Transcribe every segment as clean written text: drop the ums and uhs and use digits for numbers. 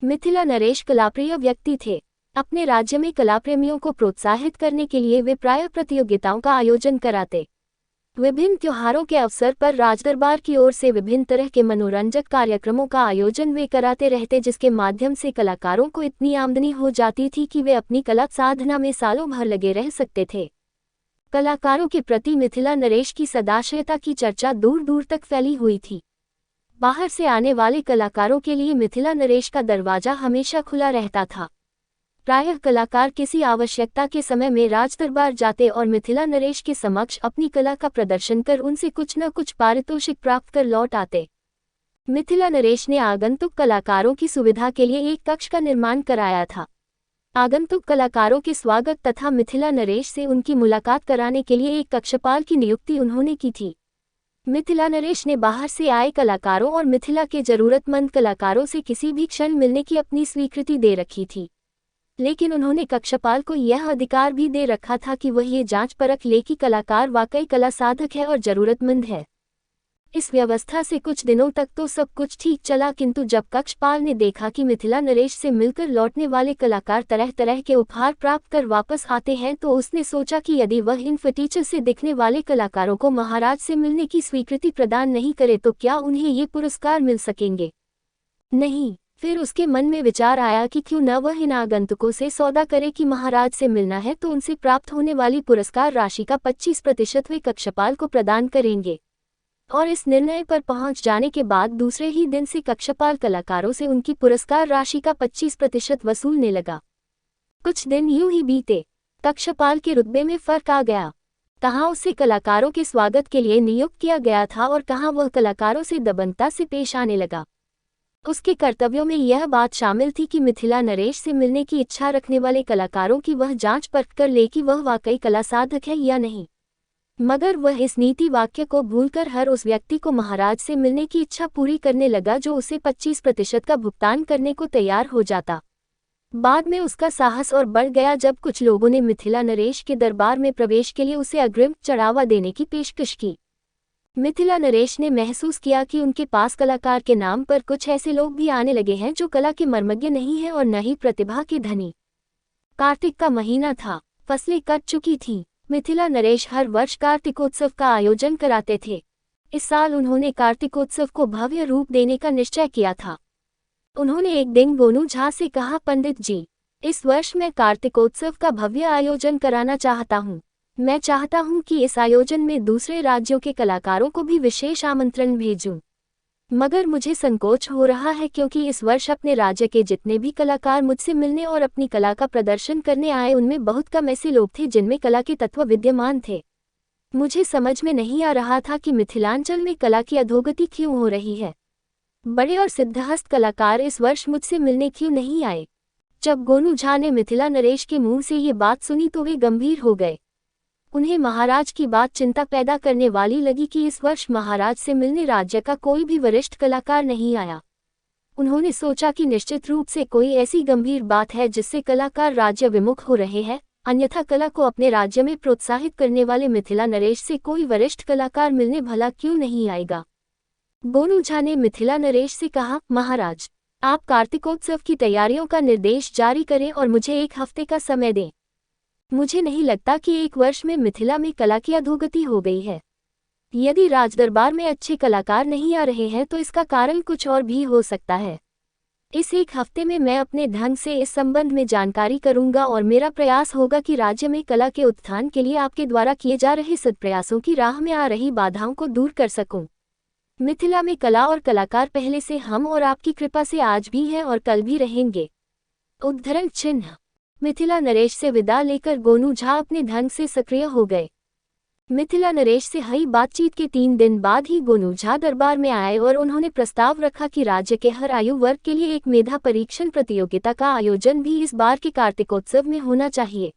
मिथिला नरेश कलाप्रिय व्यक्ति थे। अपने राज्य में कलाप्रेमियों को प्रोत्साहित करने के लिए वे प्रायः प्रतियोगिताओं का आयोजन कराते। विभिन्न त्योहारों के अवसर पर राजदरबार की ओर से विभिन्न तरह के मनोरंजक कार्यक्रमों का आयोजन वे कराते रहते, जिसके माध्यम से कलाकारों को इतनी आमदनी हो जाती थी कि वे अपनी कला साधना में सालों भर लगे रह सकते थे। कलाकारों के प्रति मिथिला नरेश की सदाशयता की चर्चा दूर दूर तक फैली हुई थी। बाहर से आने वाले कलाकारों के लिए मिथिला नरेश का दरवाजा हमेशा खुला रहता था। प्रायः कलाकार किसी आवश्यकता के समय में राजदरबार जाते और मिथिला नरेश के समक्ष अपनी कला का प्रदर्शन कर उनसे कुछ न कुछ पारितोषिक प्राप्त कर लौट आते। मिथिला नरेश ने आगंतुक कलाकारों की सुविधा के लिए एक कक्ष का निर्माण कराया था। आगंतुक कलाकारों के स्वागत तथा मिथिला नरेश से उनकी मुलाकात कराने के लिए एक कक्षपाल की नियुक्ति उन्होंने की थी। मिथिला नरेश ने बाहर से आए कलाकारों और मिथिला के जरूरतमंद कलाकारों से किसी भी क्षण मिलने की अपनी स्वीकृति दे रखी थी, लेकिन उन्होंने कक्षपाल को यह अधिकार भी दे रखा था कि वह ये जांच परख ले कि कलाकार वाकई कला साधक है और जरूरतमंद है। इस व्यवस्था से कुछ दिनों तक तो सब कुछ ठीक चला, किंतु जब कक्षपाल ने देखा कि मिथिला नरेश से मिलकर लौटने वाले कलाकार तरह तरह के उपहार प्राप्त कर वापस आते हैं, तो उसने सोचा कि यदि वह इन फटीचर से दिखने वाले कलाकारों को महाराज से मिलने की स्वीकृति प्रदान नहीं करे तो क्या उन्हें ये पुरस्कार मिल सकेंगे? नहीं। फिर उसके मन में विचार आया कि क्यों न वह इन आगंतुकों से सौदा करे कि महाराज से मिलना है तो उनसे प्राप्त होने वाली पुरस्कार राशि का 25% वे कक्षपाल को प्रदान करेंगे। और इस निर्णय पर पहुंच जाने के बाद दूसरे ही दिन से कक्षपाल कलाकारों से उनकी पुरस्कार राशि का 25% वसूलने लगा। कुछ दिन यूं ही बीते, कक्षपाल के रुतबे में फर्क आ गया। कहाँ उसे कलाकारों के स्वागत के लिए नियुक्त किया गया था और कहाँ वह कलाकारों से दबंगता से पेश आने लगा। उसके कर्तव्यों में यह बात शामिल थी कि मिथिला नरेश से मिलने की इच्छा रखने वाले कलाकारों की वह जांच परख कर ले कि वह वाकई कला साधक है या नहीं। मगर वह इस नीति वाक्य को भूलकर हर उस व्यक्ति को महाराज से मिलने की इच्छा पूरी करने लगा जो उसे 25% का भुगतान करने को तैयार हो जाता। बाद में उसका साहस और बढ़ गया जब कुछ लोगों ने मिथिला नरेश के दरबार में प्रवेश के लिए उसे अग्रिम चढ़ावा देने की पेशकश की। मिथिला नरेश ने महसूस किया कि उनके पास कलाकार के नाम पर कुछ ऐसे लोग भी आने लगे हैं जो कला के मर्मज्ञ नहीं हैं और न ही प्रतिभा के धनी। कार्तिक का महीना था, फसलें कट चुकी थीं। मिथिला नरेश हर वर्ष कार्तिकोत्सव का आयोजन कराते थे। इस साल उन्होंने कार्तिकोत्सव को भव्य रूप देने का निश्चय किया था। उन्होंने एक दिन गोनू झा से कहा, पंडित जी, इस वर्ष मैं कार्तिकोत्सव का भव्य आयोजन कराना चाहता हूँ। मैं चाहता हूं कि इस आयोजन में दूसरे राज्यों के कलाकारों को भी विशेष आमंत्रण भेजूं। मगर मुझे संकोच हो रहा है क्योंकि इस वर्ष अपने राज्य के जितने भी कलाकार मुझसे मिलने और अपनी कला का प्रदर्शन करने आए उनमें बहुत कम ऐसे लोग थे जिनमें कला के तत्व विद्यमान थे। मुझे समझ में नहीं आ रहा था कि मिथिलांचल में कला की अधोगति क्यों हो रही है। बड़े और सिद्धहस्त कलाकार इस वर्ष मुझसे मिलने क्यों नहीं आए? जब गोनू झा ने मिथिला नरेश के मुंह से ये बात सुनी तो वे गंभीर हो गए। उन्हें महाराज की बात चिंता पैदा करने वाली लगी कि इस वर्ष महाराज से मिलने राज्य का कोई भी वरिष्ठ कलाकार नहीं आया। उन्होंने सोचा कि निश्चित रूप से कोई ऐसी गंभीर बात है जिससे कलाकार राज्य विमुख हो रहे हैं, अन्यथा कला को अपने राज्य में प्रोत्साहित करने वाले मिथिला नरेश से कोई वरिष्ठ कलाकार मिलने भला क्यों नहीं आएगा। गोनू झा ने मिथिला नरेश से कहा, महाराज, आप कार्तिकोत्सव की तैयारियों का निर्देश जारी करें और मुझे 1 हफ्ते का समय दें। मुझे नहीं लगता कि 1 वर्ष में मिथिला में कला की अधोगति हो गई है। यदि राजदरबार में अच्छे कलाकार नहीं आ रहे हैं तो इसका कारण कुछ और भी हो सकता है। इस 1 हफ्ते में मैं अपने ढंग से इस संबंध में जानकारी करूंगा और मेरा प्रयास होगा कि राज्य में कला के उत्थान के लिए आपके द्वारा किए जा रहे सत्प्रयासों की राह में आ रही बाधाओं को दूर कर सकूं। मिथिला में कला और कलाकार पहले से हम और आपकी कृपा से आज भी हैं और कल भी रहेंगे। उद्धरण चिन्ह। मिथिला नरेश से विदा लेकर गोनू झा अपने ढंग से सक्रिय हो गए। मिथिला नरेश से हुई बातचीत के 3 दिन बाद ही गोनू झा दरबार में आए और उन्होंने प्रस्ताव रखा कि राज्य के हर आयु वर्ग के लिए एक मेधा परीक्षण प्रतियोगिता का आयोजन भी इस बार के कार्तिकोत्सव में होना चाहिए।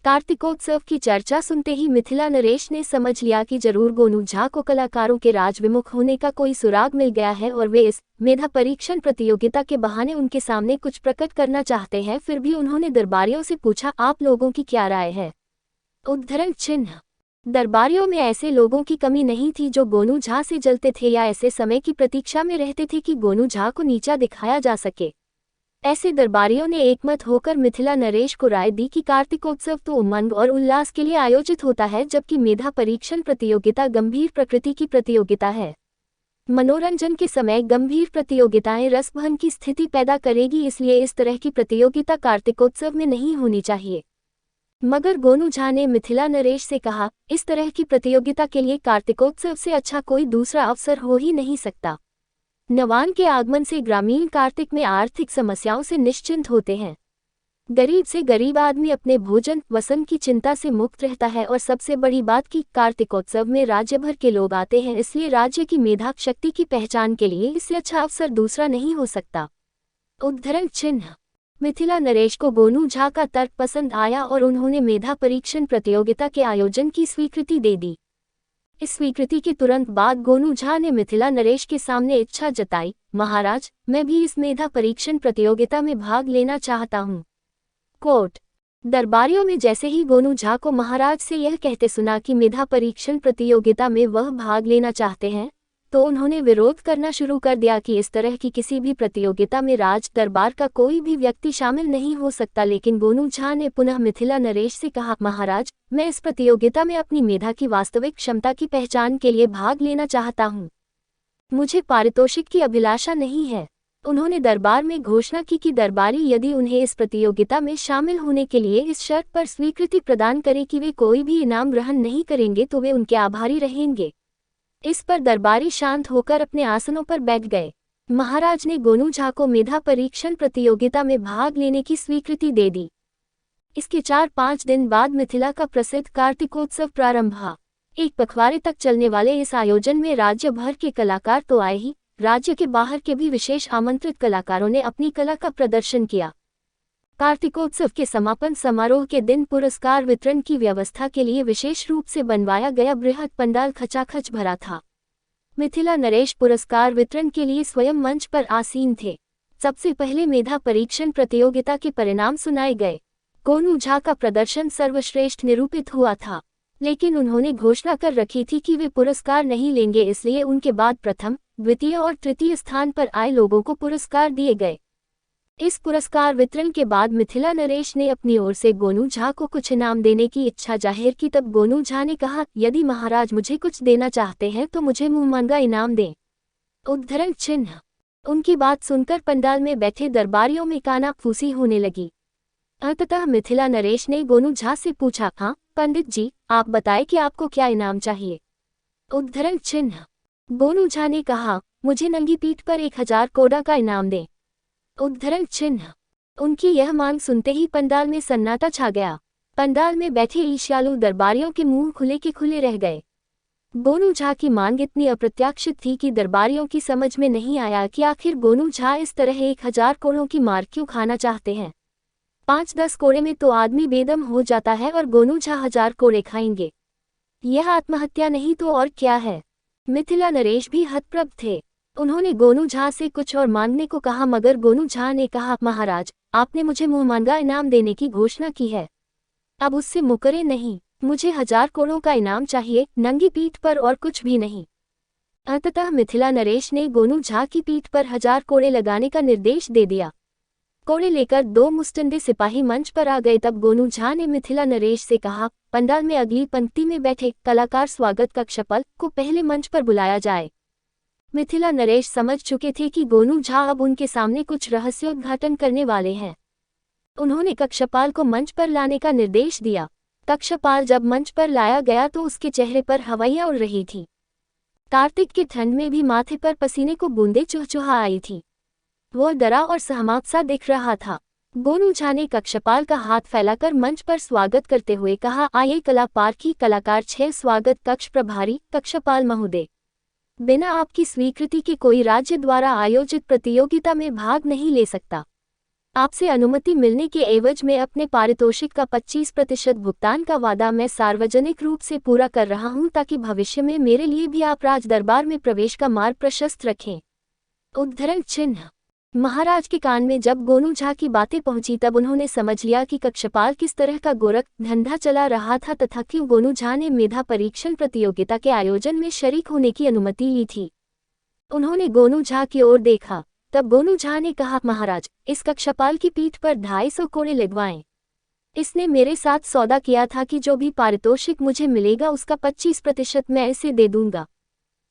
कार्तिकोत्सव की चर्चा सुनते ही मिथिला नरेश ने समझ लिया कि जरूर गोनू झा को कलाकारों के राजविमुख होने का कोई सुराग मिल गया है और वे इस मेधा परीक्षण प्रतियोगिता के बहाने उनके सामने कुछ प्रकट करना चाहते हैं। फिर भी उन्होंने दरबारियों से पूछा, आप लोगों की क्या राय है? उद्धरण चिन्ह। दरबारियों में ऐसे लोगों की कमी नहीं थी जो गोनू झा से जलते थे या ऐसे समय की प्रतीक्षा में रहते थे कि गोनू झा को नीचा दिखाया जा सके। ऐसे दरबारियों ने एकमत होकर मिथिला नरेश को राय दी कि कार्तिकोत्सव तो उमंग और उल्लास के लिए आयोजित होता है, जबकि मेधा परीक्षण प्रतियोगिता गंभीर प्रकृति की प्रतियोगिता है। मनोरंजन के समय गंभीर प्रतियोगिताएं रसभंग की स्थिति पैदा करेगी, इसलिए इस तरह की प्रतियोगिता कार्तिकोत्सव में नहीं होनी चाहिए। मगर गोनू झा ने मिथिला नरेश से कहा, इस तरह की प्रतियोगिता के लिए कार्तिकोत्सव से अच्छा कोई दूसरा अवसर हो ही नहीं सकता। नवान के आगमन से ग्रामीण कार्तिक में आर्थिक समस्याओं से निश्चिंत होते हैं। गरीब से गरीब आदमी अपने भोजन वसन की चिंता से मुक्त रहता है, और सबसे बड़ी बात कि कार्तिकोत्सव में राज्य भर के लोग आते हैं, इसलिए राज्य की मेधा शक्ति की पहचान के लिए इससे अच्छा अवसर दूसरा नहीं हो सकता। उद्धरण चिन्ह। मिथिला नरेश को गोनू झा का तर्क पसंद आया और उन्होंने मेधा परीक्षण प्रतियोगिता के आयोजन की स्वीकृति दे दी। इस स्वीकृति के तुरंत बाद गोनू झा ने मिथिला नरेश के सामने इच्छा जताई, महाराज, मैं भी इस मेधा परीक्षण प्रतियोगिता में भाग लेना चाहता हूँ। कोट। दरबारियों में जैसे ही गोनू झा को महाराज से यह कहते सुना कि मेधा परीक्षण प्रतियोगिता में वह भाग लेना चाहते हैं, तो उन्होंने विरोध करना शुरू कर दिया कि इस तरह की किसी भी प्रतियोगिता में राज दरबार का कोई भी व्यक्ति शामिल नहीं हो सकता। लेकिन गोनू झा ने पुनः मिथिला नरेश से कहा, महाराज, मैं इस प्रतियोगिता में अपनी मेधा की वास्तविक क्षमता की पहचान के लिए भाग लेना चाहता हूँ। मुझे पारितोषिक की अभिलाषा नहीं है। उन्होंने दरबार में घोषणा की कि दरबारी यदि उन्हें इस प्रतियोगिता में शामिल होने के लिए इस शर्त पर स्वीकृति प्रदान करे कि वे कोई भी इनाम ग्रहण नहीं करेंगे तो वे उनके आभारी रहेंगे। इस पर दरबारी शांत होकर अपने आसनों पर बैठ गए। महाराज ने गोनू झा को मेधा परीक्षण प्रतियोगिता में भाग लेने की स्वीकृति दे दी। इसके 4-5 दिन बाद मिथिला का प्रसिद्ध कार्तिकोत्सव प्रारंभ हुआ। एक पखवाड़े तक चलने वाले इस आयोजन में राज्य भर के कलाकार तो आए ही, राज्य के बाहर के भी विशेष आमंत्रित कलाकारों ने अपनी कला का प्रदर्शन किया। कार्तिकोत्सव के समापन समारोह के दिन पुरस्कार वितरण की व्यवस्था के लिए विशेष रूप से बनवाया गया बृहद पंडाल खचाखच भरा था। मिथिला नरेश पुरस्कार वितरण के लिए स्वयं मंच पर आसीन थे। सबसे पहले मेधा परीक्षण प्रतियोगिता के परिणाम सुनाए गए। गोनू झा का प्रदर्शन सर्वश्रेष्ठ निरूपित हुआ था, लेकिन उन्होंने घोषणा कर रखी थी कि वे पुरस्कार नहीं लेंगे, इसलिए उनके बाद प्रथम, द्वितीय और तृतीय स्थान पर आए लोगों को पुरस्कार दिए गए। इस पुरस्कार वितरण के बाद मिथिला नरेश ने अपनी ओर से गोनू झा को कुछ इनाम देने की इच्छा जाहिर की। तब गोनू झा ने कहा, यदि महाराज मुझे कुछ देना चाहते हैं तो मुझे मुंहमांगा इनाम दें। उद्धरण चिन्ह। उनकी बात सुनकर पंडाल में बैठे दरबारियों में कानाफूसी होने लगी। अंततः मिथिला नरेश ने गोनू झा से पूछा, हाँ पंडित जी, आप बताएं कि आपको क्या इनाम चाहिए। उद्धरण चिन्ह। गोनू झा ने कहा, मुझे नंगी पीठ पर 1000 कोड़ा का इनाम दें। उद्धरण चिन्ह। उनकी यह मांग सुनते ही पंडाल में सन्नाटा छा गया। पंडाल में बैठे ईर्ष्यालु दरबारियों के मुंह खुले के खुले रह गए। गोनू झा की मांग इतनी अप्रत्याशित थी कि दरबारियों की समझ में नहीं आया कि आखिर गोनू झा इस तरह 1000 कोड़ों की मार क्यों खाना चाहते हैं। 5-10 कोड़े में तो आदमी बेदम हो जाता है और गोनू झा 1000 कोड़े खाएंगे। यह आत्महत्या नहीं तो और क्या है। मिथिला नरेश भी हतप्रभ थे। उन्होंने गोनू झा से कुछ और मांगने को कहा, मगर गोनू झा ने कहा, महाराज, आपने मुझे मुंहमांगा इनाम देने की घोषणा की है, अब उससे मुकरे नहीं। मुझे 1000 कोड़ों का इनाम चाहिए, नंगी पीठ पर और कुछ भी नहीं। अंततः मिथिला नरेश ने गोनू झा की पीठ पर 1000 कोड़े लगाने का निर्देश दे दिया। कोड़े लेकर 2 मुस्टंडे सिपाही मंच पर आ गए। तब गोनू झा ने मिथिला नरेश से कहा, पंडाल में अगली पंक्ति में बैठे कलाकार स्वागत कक्षपाल को पहले मंच पर बुलाया जाए। मिथिला नरेश समझ चुके थे कि गोनू झा अब उनके सामने कुछ रहस्योद्घाटन करने वाले हैं। उन्होंने कक्षपाल को मंच पर लाने का निर्देश दिया। कक्षपाल जब मंच पर लाया गया तो उसके चेहरे पर हवाइयां उड़ रही थी। कार्तिक की ठंड में भी माथे पर पसीने को बूंदे चुहचुहा आई थी। वह डरा और सहमात सा दिख रहा था। गोनू झा ने कक्षपाल का हाथ फैलाकर मंच पर स्वागत करते हुए कहा, आइए कला पारखी कलाकार 6 स्वागत कक्ष प्रभारी कक्षपाल महोदय। बिना आपकी स्वीकृति के कोई राज्य द्वारा आयोजित प्रतियोगिता में भाग नहीं ले सकता। आपसे अनुमति मिलने के एवज में अपने पारितोषिक का 25% भुगतान का वादा मैं सार्वजनिक रूप से पूरा कर रहा हूं, ताकि भविष्य में मेरे लिए भी आप राज दरबार में प्रवेश का मार्ग प्रशस्त रखें। उद्धरण चिन्ह। महाराज के कान में जब गोनू झा की बातें पहुंची तब उन्होंने समझ लिया कि कक्षपाल किस तरह का गोरख धंधा चला रहा था तथा क्यों गोनू झा ने मेधा परीक्षण प्रतियोगिता के आयोजन में शरीक होने की अनुमति ली थी। उन्होंने गोनू झा की ओर देखा तब गोनू झा ने कहा, महाराज, इस कक्षपाल की पीठ पर 250 कोड़े लगवाएं। इसने मेरे साथ सौदा किया था कि जो भी पारितोषिक मुझे मिलेगा उसका 25% मैं इसे दे दूंगा।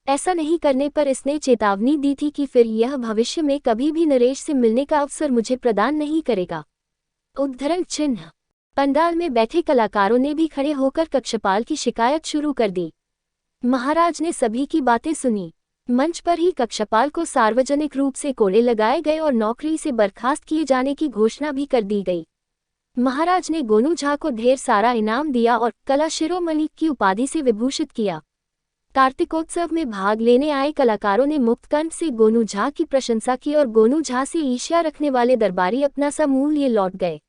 ऐसा नहीं करने पर इसने चेतावनी दी थी कि फिर यह भविष्य में कभी भी नरेश से मिलने का अवसर मुझे प्रदान नहीं करेगा। उद्धरण चिन्ह। पंडाल में बैठे कलाकारों ने भी खड़े होकर कक्षपाल की शिकायत शुरू कर दी। महाराज ने सभी की बातें सुनी। मंच पर ही कक्षपाल को सार्वजनिक रूप से कोड़े लगाए गए और नौकरी से बर्खास्त किए जाने की घोषणा भी कर दी गई। महाराज ने गोनू झा को ढेर सारा इनाम दिया और कला शिरोमणि की उपाधि से विभूषित किया। कार्तिकोत्सव में भाग लेने आए कलाकारों ने मुक्तकंठ से गोनू झा की प्रशंसा की और गोनू झा से ईर्ष्या रखने वाले दरबारी अपना सा मुंह लिए लौट गए।